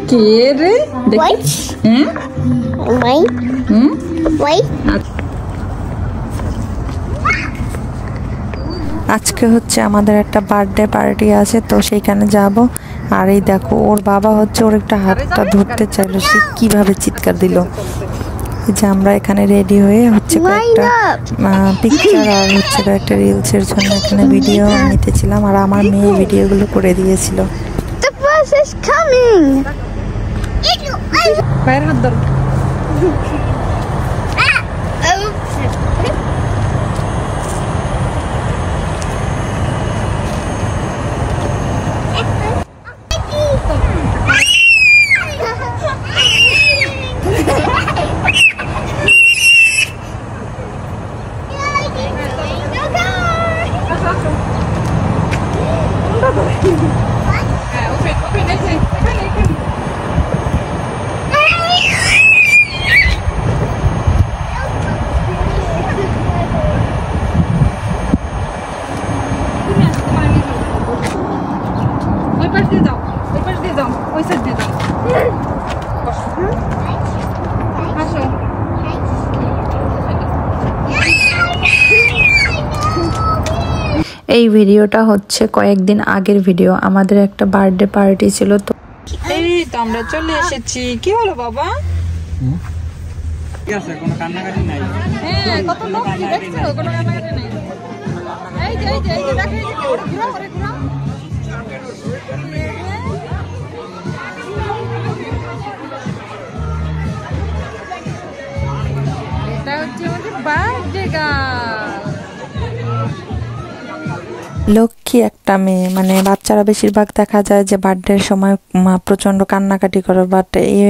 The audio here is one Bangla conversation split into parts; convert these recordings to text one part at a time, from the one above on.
কে রে দেখি আজকে হচ্ছে আমাদের একটা বার্থডে পার্টি আছে, তো সেইখানে যাব। আর এই দেখো, ওর বাবা হচ্ছে ওর একটা হাতটা ধরতে চাইলো, সে কিভাবে চিৎকার দিল। যে আমরা এখানে রেডি হয়ে হচ্ছে কয়েকটা পিকচার আর হচ্ছে কয়েকটা রিলসের জন্য এখানে ভিডিও নিতেছিলাম, আর আমার মেয়ে ভিডিওগুলো করে দিয়েছিল। পায়ের হাত ধরো। এই ভিডিওটা হচ্ছে কয়েকদিন আগের ভিডিও, আমাদের একটা বার্থডে পার্টি ছিল। তো এই তো আমরা চলে এসেছি। কি হলো বাবা? ঠিক আছে, কোনো কান্নাকাটি নাই। হ্যাঁ, কত লোক দেখছো, কোনো কান্নাকাটি নাই। এই যে দেখো, এই যে ওরে ঘুরাও। এটা হচ্ছে আমাদের বার্থডে গার্ল। লক্ষ্মী একটা মেয়ে, মানে বাচ্চারা বেশিরভাগ দেখা যায় যে বার্থডের সময় প্রচন্ড কান্নাকাটি করে, বাট এ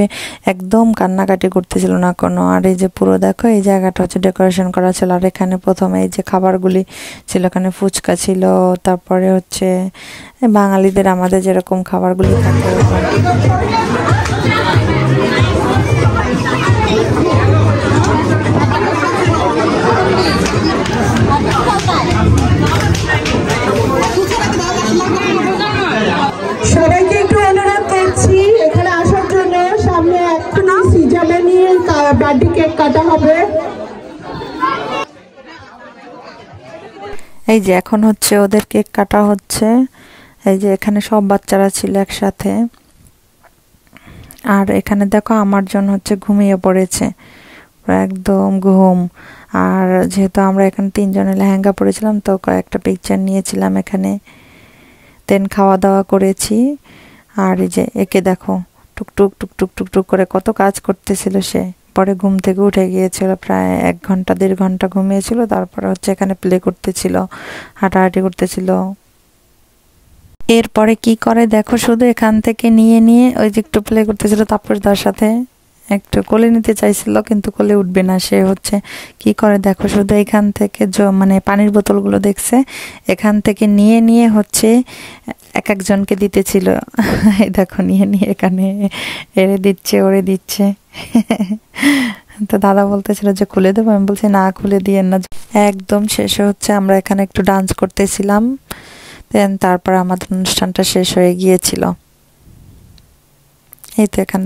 একদম কান্নাকাটি করতেছিল না কোনো। আর এই যে পুরো দেখো, এই জায়গাটা হচ্ছে ডেকোরেশন করা ছিল। আর এখানে প্রথমে এই যে খাবারগুলি ছিল, এখানে ফুচকা ছিল, তারপরে হচ্ছে বাঙালিদের আমাদের যেরকম খাবারগুলি থাকে। সবাইকে একটু অনুরোধ করছি এখানে আসার জন্য। সামনে এক্ষুনি সিজাবে নিয়ে বার্থডে কেক কাটা হবে। এই যে এখন হচ্ছে ওদের কেক কাটা হচ্ছে। এই যে এখানে সব বাচ্চারা ছিল একসাথে। আর এখানে দেখো আমার জন্য হচ্ছে ঘুমিয়ে পড়েছে, একদম ঘুম। আর যেহেতু আমরা এখানে তিনজনে লেহেঙ্গা পরেছিলাম, তো কয়েকটা পিকচার নিয়েছিলাম এখানে। দেন খাওয়া দাওয়া করেছি। আর এই যে একে দেখো, টুকটুক করে কত কাজ করতেছিল সে। পরে ঘুম থেকে উঠে গিয়েছিল, প্রায় 1 ঘন্টা 1.5 ঘন্টা ঘুমিয়েছিল। তারপরে হচ্ছে এখানে প্লে করতেছিল, হাঁটাহাঁটি করতেছিল। এরপরে কি করে দেখো, শুধু এখান থেকে নিয়ে ওই যে একটু প্লে করতেছিল তাপসদার সাথে, একটু কোলে নিতে চাইছিল কিন্তু কোলে উঠবে না। সে হচ্ছে কি করে দেখো, শুধু এখান থেকে মানে পানির বোতলগুলো দেখছে, এখান থেকে নিয়ে হচ্ছে এক একজনকে দিতেছিল। এই দেখো নিয়ে এখানে এড়ে দিচ্ছে, ওরে দিচ্ছে। তো দাদা বলতেছিল যে খুলে দেবো, আমি বলছি না, খুলে দিয়ে না। একদম শেষে হচ্ছে আমরা এখানে একটু ডান্স করতেছিলাম। দেন তারপর আমাদের অনুষ্ঠানটা শেষ হয়ে গিয়েছিল। এই তো এখান